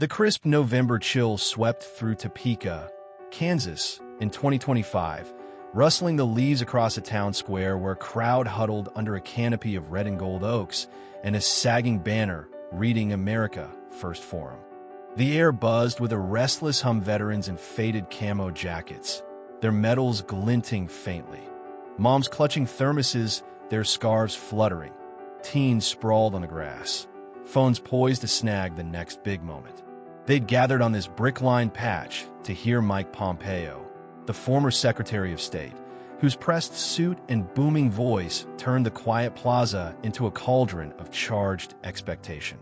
The crisp November chill swept through Topeka, Kansas, in 2025, rustling the leaves across a town square where a crowd huddled under a canopy of red and gold oaks and a sagging banner reading America First Forum. The air buzzed with a restless hum of veterans in faded camo jackets, their medals glinting faintly. Moms clutching thermoses, their scarves fluttering. Teens sprawled on the grass, phones poised to snag the next big moment. They'd gathered on this brick-lined patch to hear Mike Pompeo, the former Secretary of State, whose pressed suit and booming voice turned the quiet plaza into a cauldron of charged expectation.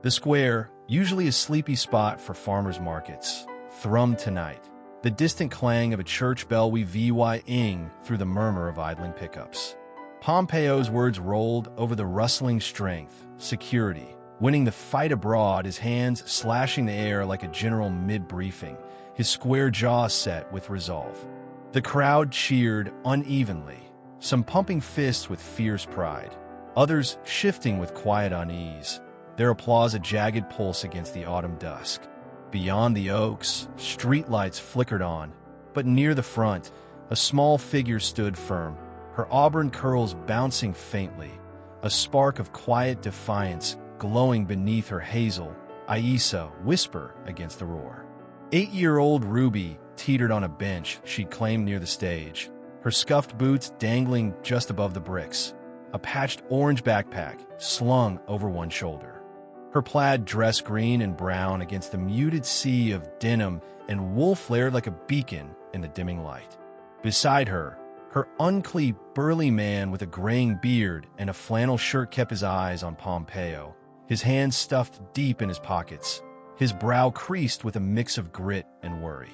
The square, usually a sleepy spot for farmers' markets, thrummed tonight, the distant clang of a church bell weaving through the murmur of idling pickups. Pompeo's words rolled over the rustling strength, security, winning the fight abroad, his hands slashing the air like a general mid-briefing, his square jaw set with resolve. The crowd cheered unevenly, some pumping fists with fierce pride, others shifting with quiet unease, their applause a jagged pulse against the autumn dusk. Beyond the oaks, streetlights flickered on, but near the front, a small figure stood firm, her auburn curls bouncing faintly, a spark of quiet defiance glowing beneath her hazel, Aisa whisper against the roar. 8-year-old Ruby teetered on a bench she'd claimed near the stage, her scuffed boots dangling just above the bricks, a patched orange backpack slung over one shoulder. Her plaid dress green and brown against the muted sea of denim and wool flared like a beacon in the dimming light. Beside her, her uncouth, burly man with a graying beard and a flannel shirt kept his eyes on Pompeo, his hands stuffed deep in his pockets, his brow creased with a mix of grit and worry.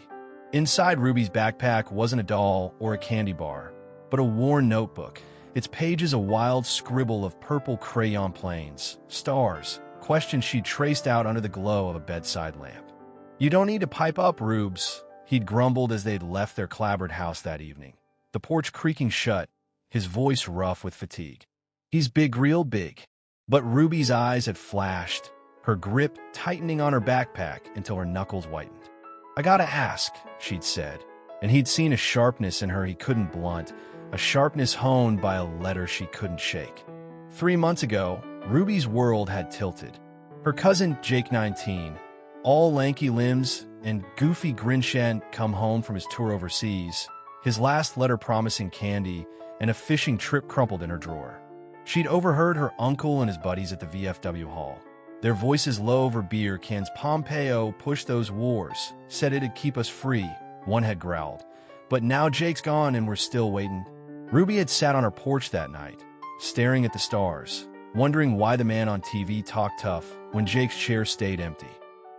Inside Ruby's backpack wasn't a doll or a candy bar, but a worn notebook, its pages a wild scribble of purple crayon planes, stars, questions she'd traced out under the glow of a bedside lamp. "You don't need to pipe up, Rubes," he'd grumbled as they'd left their clapboard house that evening, the porch creaking shut, his voice rough with fatigue. "He's big, real big." But Ruby's eyes had flashed, her grip tightening on her backpack until her knuckles whitened. "I gotta ask," she'd said, and he'd seen a sharpness in her he couldn't blunt, a sharpness honed by a letter she couldn't shake. 3 months ago, Ruby's world had tilted. Her cousin Jake, 19, all lanky limbs and goofy grin come home from his tour overseas, his last letter promising candy and a fishing trip crumpled in her drawer. She'd overheard her uncle and his buddies at the VFW hall, their voices low over beer cans. "Pompeo pushed those wars, said it'd keep us free," one had growled. "But now Jake's gone and we're still waiting." Ruby had sat on her porch that night, staring at the stars, wondering why the man on TV talked tough when Jake's chair stayed empty.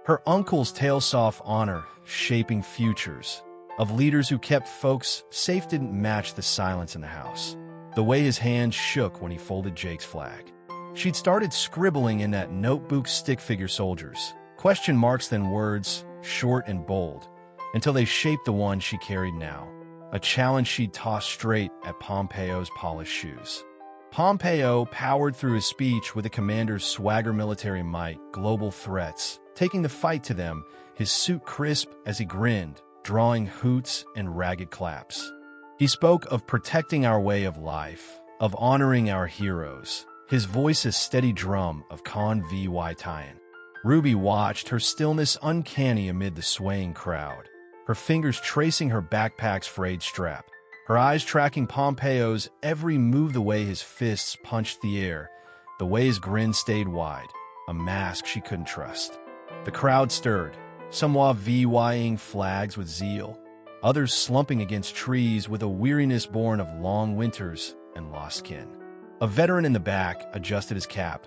Her uncle's tale-soft honor, shaping futures, of leaders who kept folks safe didn't match the silence in the house, the way his hands shook when he folded Jake's flag. She'd started scribbling in that notebook stick figure soldiers, question marks then words, short and bold, until they shaped the one she carried now, a challenge she'd tossed straight at Pompeo's polished shoes. Pompeo powered through his speech with a commander's swagger, military might, global threats, taking the fight to them, his suit crisp as he grinned, drawing hoots and ragged claps. He spoke of protecting our way of life, of honoring our heroes, his voice a steady drum of Con Vy Tyen. Ruby watched, her stillness uncanny amid the swaying crowd, her fingers tracing her backpack's frayed strap, her eyes tracking Pompeo's every move, the way his fists punched the air, the way his grin stayed wide, a mask she couldn't trust. The crowd stirred, some waving flags with zeal, others slumping against trees with a weariness born of long winters and lost kin. A veteran in the back adjusted his cap,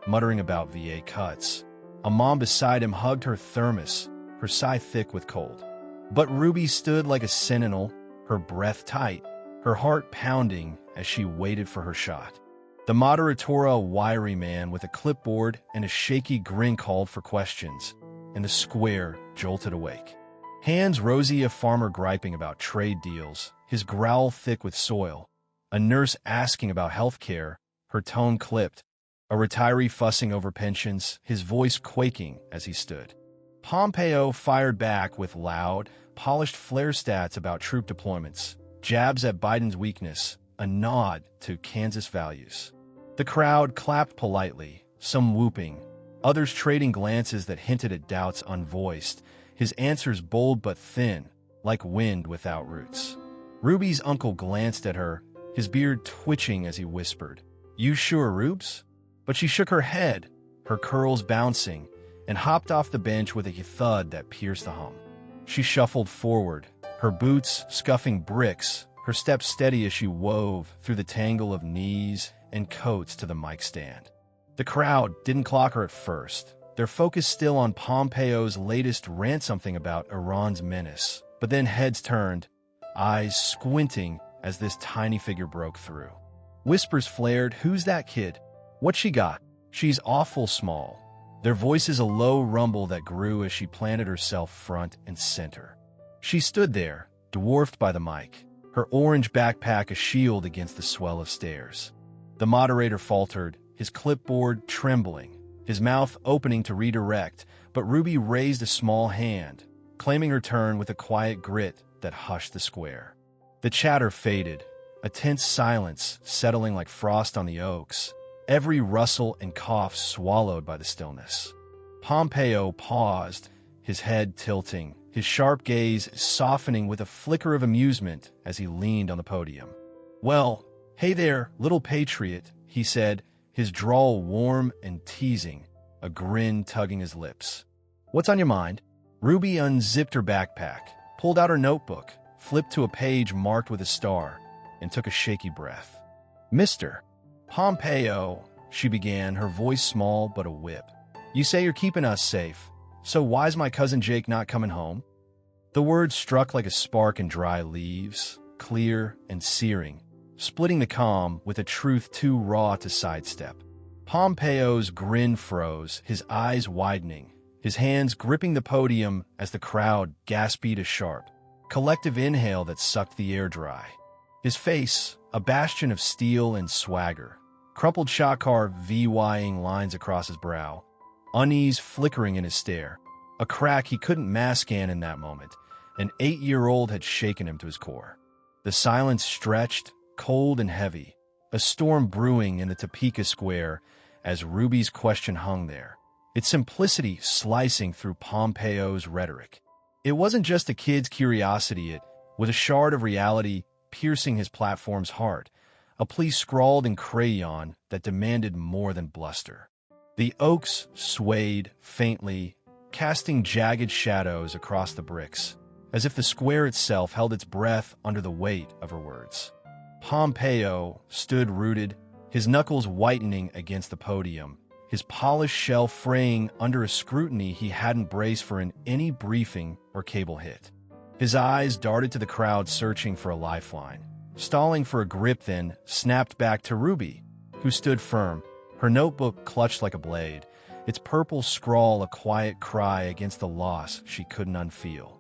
muttering about VA cuts. A mom beside him hugged her thermos, her sigh thick with cold. But Ruby stood like a sentinel, her breath tight, her heart pounding as she waited for her shot. The moderatora, a wiry man with a clipboard and a shaky grin, called for questions, and the square jolted awake. Hands rosy, a farmer griping about trade deals, his growl thick with soil. A nurse asking about health care, her tone clipped. A retiree fussing over pensions, his voice quaking as he stood. Pompeo fired back with loud, polished flare stats about troop deployments, jabs at Biden's weakness, a nod to Kansas values. The crowd clapped politely, some whooping, others trading glances that hinted at doubts unvoiced, his answers bold but thin, like wind without roots. Ruby's uncle glanced at her, his beard twitching as he whispered, "You sure, Rubes?" But she shook her head, her curls bouncing, and hopped off the bench with a thud that pierced the hum. She shuffled forward, her boots scuffing bricks, her steps steady as she wove through the tangle of knees and coats to the mic stand. The crowd didn't clock her at first, their focus still on Pompeo's latest rant something about Iran's menace. But then heads turned, eyes squinting as this tiny figure broke through. Whispers flared, "Who's that kid? What she got? She's awful small." Their voices a low rumble that grew as she planted herself front and center. She stood there, dwarfed by the mic, her orange backpack a shield against the swell of stairs. The moderator faltered, his clipboard trembling, his mouth opening to redirect, but Ruby raised a small hand, claiming her turn with a quiet grit that hushed the square. The chatter faded, a tense silence settling like frost on the oaks, every rustle and cough swallowed by the stillness. Pompeo paused, his head tilting, his sharp gaze softening with a flicker of amusement as he leaned on the podium. "Well, hey there, little patriot," he said, his drawl warm and teasing, a grin tugging his lips. "What's on your mind?" Ruby unzipped her backpack, pulled out her notebook, flipped to a page marked with a star, and took a shaky breath. "Mr. Pompeo," she began, her voice small but a whip. "You say you're keeping us safe, so why's my cousin Jake not coming home?" The words struck like a spark in dry leaves, clear and searing, splitting the calm with a truth too raw to sidestep. Pompeo's grin froze, his eyes widening, his hands gripping the podium as the crowd gasped a sharp, collective inhale that sucked the air dry. His face, a bastion of steel and swagger, crumpled shot car VYing lines across his brow, unease flickering in his stare, a crack he couldn't mask in that moment. An 8-year-old had shaken him to his core. The silence stretched, cold and heavy, a storm brewing in the Topeka square as Ruby's question hung there, its simplicity slicing through Pompeo's rhetoric. It wasn't just a kid's curiosity, it was a shard of reality piercing his platform's heart, a plea scrawled in crayon that demanded more than bluster. The oaks swayed faintly, casting jagged shadows across the bricks, as if the square itself held its breath under the weight of her words. Pompeo stood rooted, his knuckles whitening against the podium, his polished shell fraying under a scrutiny he hadn't braced for in any briefing or cable hit. His eyes darted to the crowd searching for a lifeline, stalling for a grip then snapped back to Ruby, who stood firm, her notebook clutched like a blade, its purple scrawl a quiet cry against the loss she couldn't unfeel.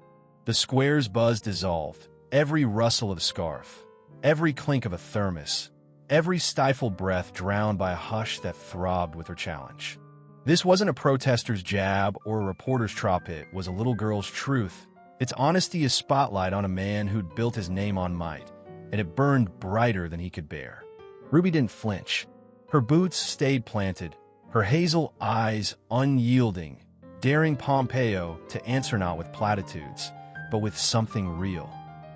The square's buzz dissolved, every rustle of a scarf, every clink of a thermos, every stifled breath drowned by a hush that throbbed with her challenge. This wasn't a protester's jab or a reporter's trop, it was a little girl's truth, its honesty a spotlight on a man who'd built his name on might, and it burned brighter than he could bear. Ruby didn't flinch. Her boots stayed planted, her hazel eyes unyielding, daring Pompeo to answer not with platitudes, but with something real.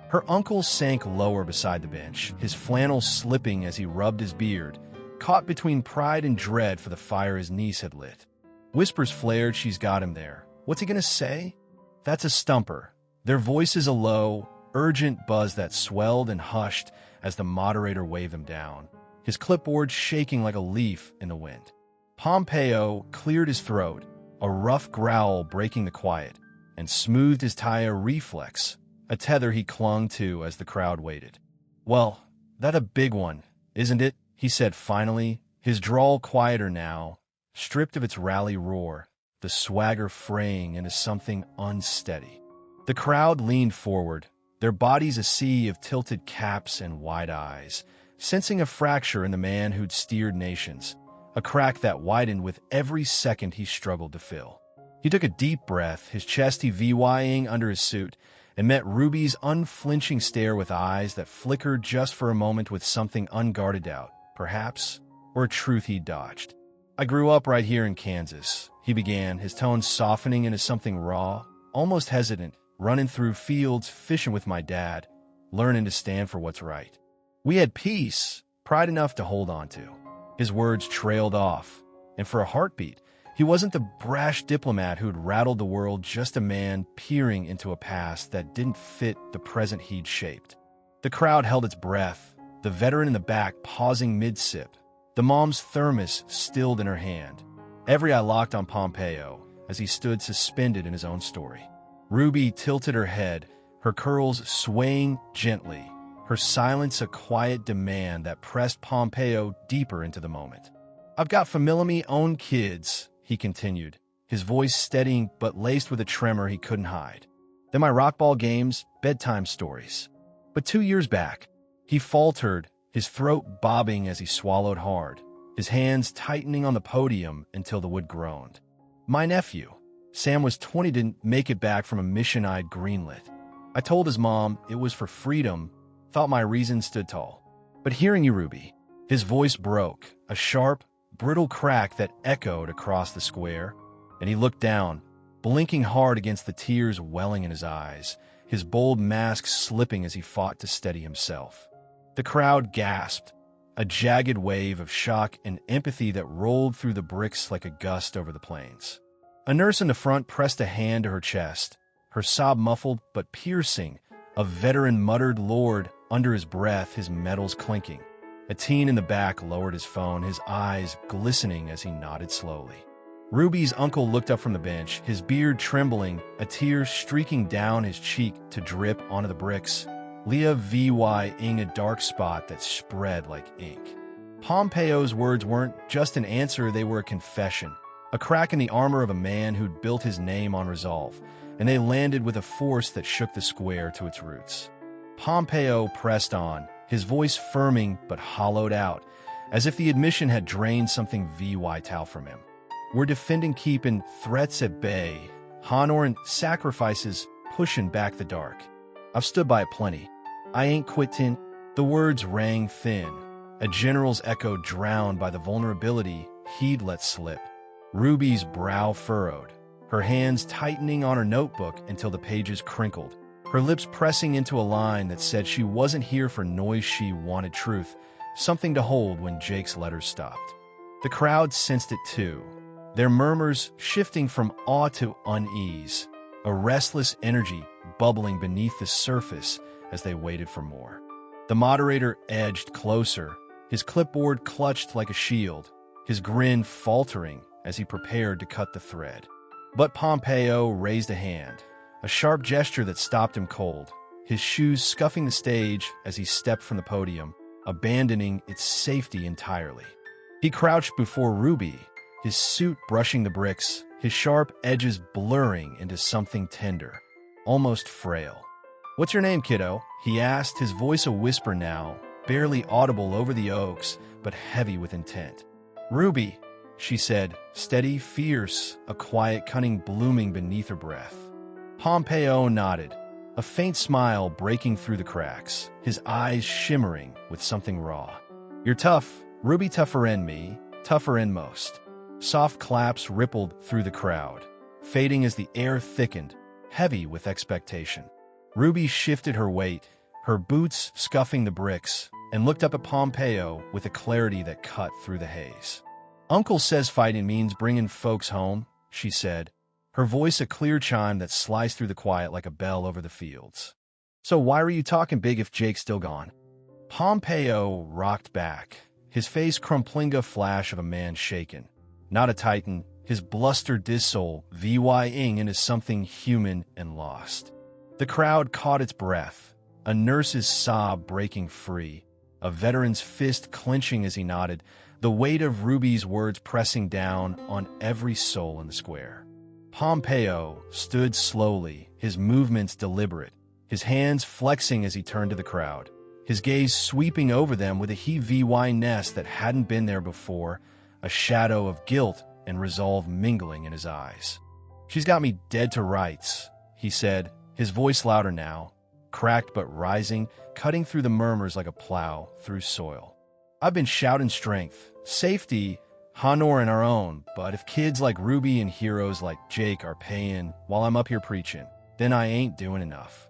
Her uncle sank lower beside the bench, his flannel slipping as he rubbed his beard, caught between pride and dread for the fire his niece had lit. Whispers flared, "She's got him there. What's he gonna say?" "That's a stumper." Their voices a low, urgent buzz that swelled and hushed as the moderator waved them down, his clipboard shaking like a leaf in the wind. Pompeo cleared his throat, a rough growl breaking the quiet, and smoothed his tie, a reflex, a tether he clung to as the crowd waited. "Well, that a big one, isn't it?" he said finally, his drawl quieter now, stripped of its rally roar, the swagger fraying into something unsteady. The crowd leaned forward, their bodies a sea of tilted caps and wide eyes, sensing a fracture in the man who'd steered nations, a crack that widened with every second he struggled to fill. He took a deep breath, his chest VYing under his suit, and met Ruby's unflinching stare with eyes that flickered just for a moment with something unguarded doubt, perhaps, or a truth he'd dodged. "I grew up right here in Kansas," he began, his tone softening into something raw, almost hesitant, running through fields, fishing with my dad, learning to stand for what's right. We had peace, pride enough to hold on to. His words trailed off, and for a heartbeat, he wasn't the brash diplomat who'd rattled the world, just a man peering into a past that didn't fit the present he'd shaped. The crowd held its breath, the veteran in the back pausing mid-sip, the mom's thermos stilled in her hand. Every eye locked on Pompeo as he stood suspended in his own story. Ruby tilted her head, her curls swaying gently, her silence a quiet demand that pressed Pompeo deeper into the moment. "I've got family own kids," he continued, his voice steadying but laced with a tremor he couldn't hide. "Then my rockball games, bedtime stories. But 2 years back," he faltered, his throat bobbing as he swallowed hard, his hands tightening on the podium until the wood groaned. "My nephew, Sam, was 20, didn't make it back from a mission I'd greenlit. I told his mom it was for freedom, thought my reason stood tall. But hearing you, Ruby," his voice broke, a sharp, brittle crack that echoed across the square, and he looked down, blinking hard against the tears welling in his eyes, his bold mask slipping as he fought to steady himself. The crowd gasped, a jagged wave of shock and empathy that rolled through the bricks like a gust over the plains. A nurse in the front pressed a hand to her chest, her sob muffled but piercing. A veteran muttered "Lord" under his breath, his metals clinking. A teen in the back lowered his phone, his eyes glistening as he nodded slowly. Ruby's uncle looked up from the bench, his beard trembling, a tear streaking down his cheek to drip onto the bricks, Leah VYing a dark spot that spread like ink. Pompeo's words weren't just an answer, they were a confession, a crack in the armor of a man who'd built his name on resolve, and they landed with a force that shook the square to its roots. Pompeo pressed on, his voice firming but hollowed out, as if the admission had drained something vital from him. "We're defending, keeping threats at bay, honor and sacrifices, pushing back the dark. I've stood by it plenty. I ain't quittin'." The words rang thin, a general's echo drowned by the vulnerability he'd let slip. Ruby's brow furrowed, her hands tightening on her notebook until the pages crinkled, her lips pressing into a line that said she wasn't here for noise, she wanted truth, something to hold when Jake's letters stopped. The crowd sensed it too, their murmurs shifting from awe to unease, a restless energy bubbling beneath the surface as they waited for more. The moderator edged closer, his clipboard clutched like a shield, his grin faltering as he prepared to cut the thread. But Pompeo raised a hand, a sharp gesture that stopped him cold, his shoes scuffing the stage as he stepped from the podium, abandoning its safety entirely. He crouched before Ruby, his suit brushing the bricks, his sharp edges blurring into something tender, almost frail. "What's your name, kiddo?" he asked, his voice a whisper now, barely audible over the oaks, but heavy with intent. "Ruby," she said, steady, fierce, a quiet cunning blooming beneath her breath. Pompeo nodded, a faint smile breaking through the cracks, his eyes shimmering with something raw. "You're tough, Ruby, tougher than me, tougher than most." Soft claps rippled through the crowd, fading as the air thickened, heavy with expectation. Ruby shifted her weight, her boots scuffing the bricks, and looked up at Pompeo with a clarity that cut through the haze. "Uncle says fighting means bringing folks home," she said, her voice a clear chime that sliced through the quiet like a bell over the fields. "So why were you talking big if Jake's still gone?" Pompeo rocked back, his face crumpling a flash of a man shaken. Not a titan, his blustered soul VYing into something human and lost. The crowd caught its breath, a nurse's sob breaking free, a veteran's fist clenching as he nodded, the weight of Ruby's words pressing down on every soul in the square. Pompeo stood slowly, his movements deliberate, his hands flexing as he turned to the crowd, his gaze sweeping over them with a heavy-ness that hadn't been there before, a shadow of guilt and resolve mingling in his eyes. She's got me dead to rights, he said, his voice louder now, cracked but rising, cutting through the murmurs like a plow through soil. I've been shouting strength, safety, honor in our own, but if kids like Ruby and heroes like Jake are paying while I'm up here preaching, then I ain't doing enough.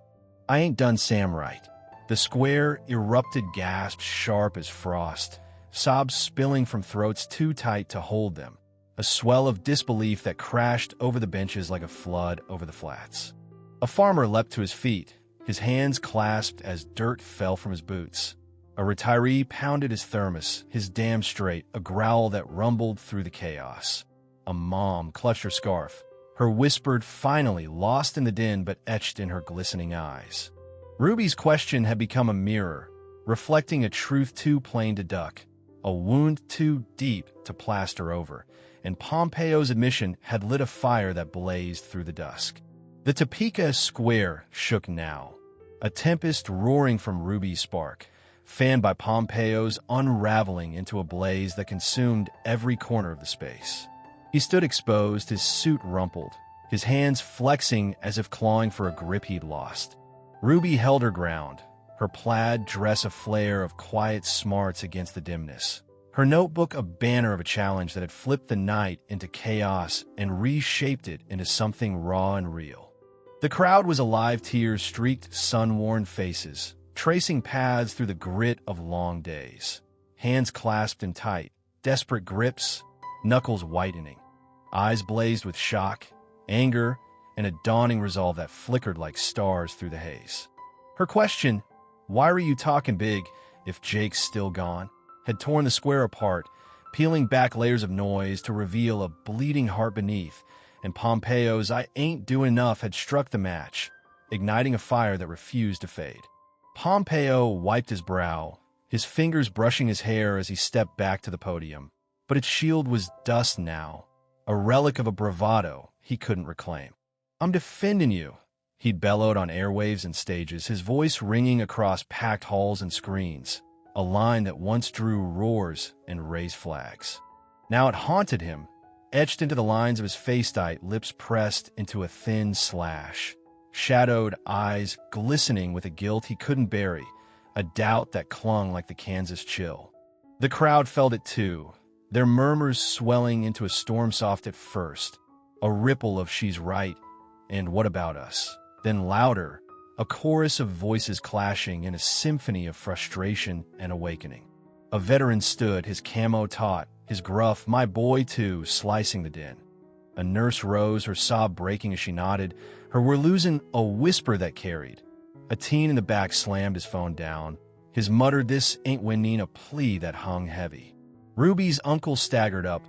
I ain't done Sam right. The square erupted gasps sharp as frost, sobs spilling from throats too tight to hold them, a swell of disbelief that crashed over the benches like a flood over the flats. A farmer leapt to his feet, his hands clasped as dirt fell from his boots. A retiree pounded his thermos, his dam straight, a growl that rumbled through the chaos. A mom clutched her scarf, her whispered finally lost in the din but etched in her glistening eyes. Ruby's question had become a mirror, reflecting a truth too plain to duck, a wound too deep to plaster over, and Pompeo's admission had lit a fire that blazed through the dusk. The Topeka square shook now, a tempest roaring from Ruby's spark, fanned by Pompeo's unraveling into a blaze that consumed every corner of the space. He stood exposed, his suit rumpled, his hands flexing as if clawing for a grip he'd lost. Ruby held her ground, her plaid dress a flare of quiet smarts against the dimness, her notebook a banner of a challenge that had flipped the night into chaos and reshaped it into something raw and real. The crowd was alive, tears-streaked, sun-worn faces, tracing paths through the grit of long days. Hands clasped in tight, desperate grips, knuckles whitening. Eyes blazed with shock, anger, and a dawning resolve that flickered like stars through the haze. Her question, "Why are you talking big if Jake's still gone?" had torn the square apart, peeling back layers of noise to reveal a bleeding heart beneath, and Pompeo's "I ain't doing enough" had struck the match, igniting a fire that refused to fade. Pompeo wiped his brow, his fingers brushing his hair as he stepped back to the podium. But its shield was dust now, a relic of a bravado he couldn't reclaim. "I'm defending you," he'd bellowed on airwaves and stages, his voice ringing across packed halls and screens, a line that once drew roars and raised flags. Now it haunted him, etched into the lines of his face-tight, lips pressed into a thin slash, shadowed eyes glistening with a guilt he couldn't bury, a doubt that clung like the Kansas chill. The crowd felt it too, their murmurs swelling into a storm soft at first, a ripple of "she's right" and "what about us?" Then louder, a chorus of voices clashing in a symphony of frustration and awakening. A veteran stood, his camo taut, his gruff "my boy too" slicing the din. A nurse rose, her sob breaking as she nodded, her "we're losing" a whisper that carried. A teen in the back slammed his phone down, his muttered "this ain't winning" a plea that hung heavy. Ruby's uncle staggered up,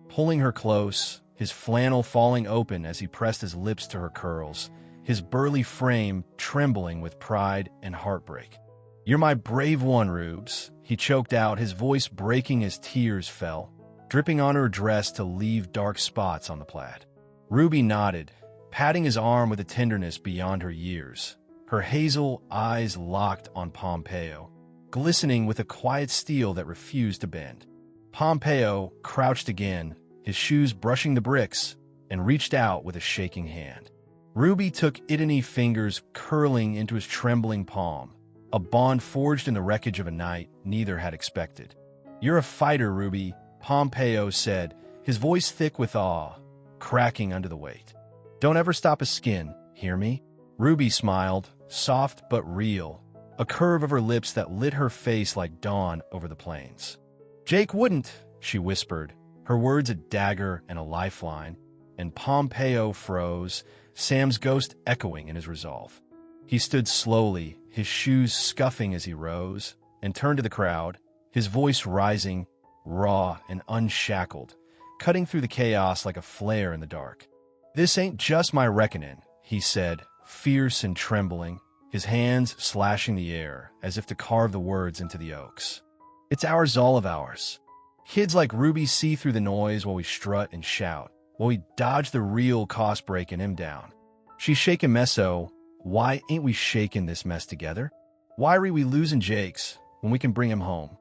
pulling her close, his flannel falling open as he pressed his lips to her curls, his burly frame trembling with pride and heartbreak. "You're my brave one, Rubes," he choked out, his voice breaking as tears fell, dripping on her dress to leave dark spots on the plaid. Ruby nodded, patting his arm with a tenderness beyond her years, her hazel eyes locked on Pompeo, glistening with a quiet steel that refused to bend. Pompeo crouched again, his shoes brushing the bricks, and reached out with a shaking hand. Ruby took idony fingers curling into his trembling palm, a bond forged in the wreckage of a night neither had expected. "You're a fighter, Ruby," Pompeo said, his voice thick with awe, cracking under the weight. "Don't ever stop a skin, hear me?" Ruby smiled, soft but real, a curve of her lips that lit her face like dawn over the plains. "Jake wouldn't," she whispered, her words a dagger and a lifeline, and Pompeo froze, Sam's ghost echoing in his resolve. He stood slowly, his shoes scuffing as he rose, and turned to the crowd, his voice rising, raw and unshackled, cutting through the chaos like a flare in the dark. "This ain't just my reckoning," he said, fierce and trembling, his hands slashing the air as if to carve the words into the oaks. "It's ours, all of ours. Kids like Ruby see through the noise while we strut and shout, while we dodge the real cost breaking him down. She's shaking meso. Why ain't we shaking this mess together? Why are we losing Jake's when we can bring him home?"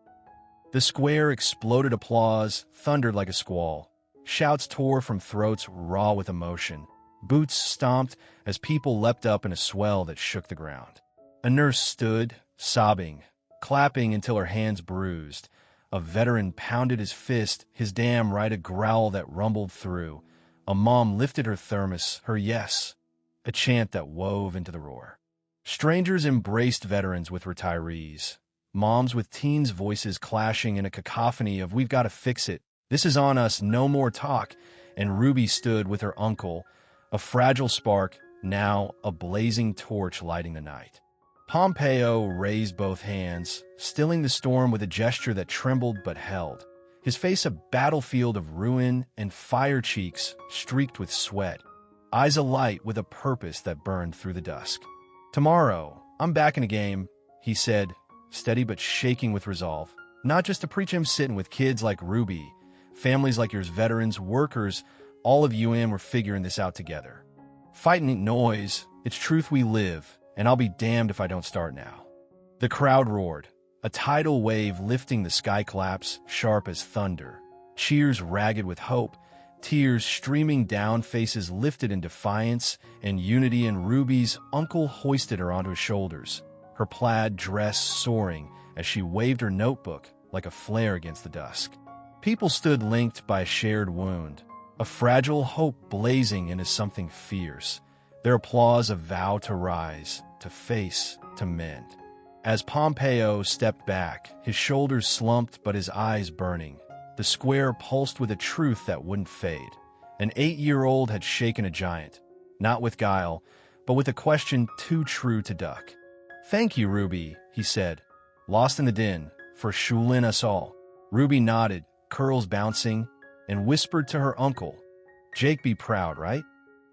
The square exploded applause, thundered like a squall. Shouts tore from throats raw with emotion, Boots stomped as people leapt up in a swell that shook the ground. A nurse stood, sobbing, clapping until her hands bruised. A veteran pounded his fist, his damn right a growl that rumbled through. A mom lifted her thermos, her yes, a chant that wove into the roar. Strangers embraced veterans with retirees, moms with teens' voices clashing in a cacophony of "We've got to fix it, this is on us, no more talk," and Ruby stood with her uncle, a fragile spark, now a blazing torch lighting the night. Pompeo raised both hands, stilling the storm with a gesture that trembled but held, his face a battlefield of ruin and fire, cheeks streaked with sweat, eyes alight with a purpose that burned through the dusk. "Tomorrow, I'm back in the game," he said, steady but shaking with resolve. "Not just to preach, him sitting with kids like Ruby, families like yours, veterans, workers, all of you we're figuring this out together. Fighting ain't noise, it's truth we live, and I'll be damned if I don't start now." The crowd roared, a tidal wave lifting the sky, collapse sharp as thunder. Cheers ragged with hope, tears streaming down, faces lifted in defiance and unity, and Ruby's uncle hoisted her onto his shoulders, her plaid dress soaring as she waved her notebook like a flare against the dusk. People stood linked by a shared wound, a fragile hope blazing into something fierce, their applause a vow to rise, to face, to mend. As Pompeo stepped back, his shoulders slumped but his eyes burning, the square pulsed with a truth that wouldn't fade. An 8-year-old had shaken a giant, not with guile, but with a question too true to duck. "Thank you, Ruby," he said, lost in the din, "for shooling us all." Ruby nodded, curls bouncing, and whispered to her uncle, "Jake be proud, right?"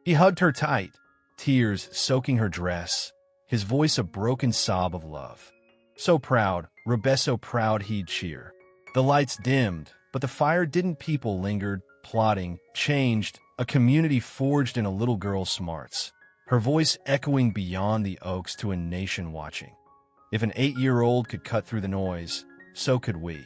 He hugged her tight, tears soaking her dress, his voice a broken sob of love. "So proud, Ruby, so proud," he'd cheer. The lights dimmed, but the fire didn't. People lingered, plotting, changed, a community forged in a little girl's smarts, her voice echoing beyond the oaks to a nation watching. If an 8-year-old could cut through the noise, so could we.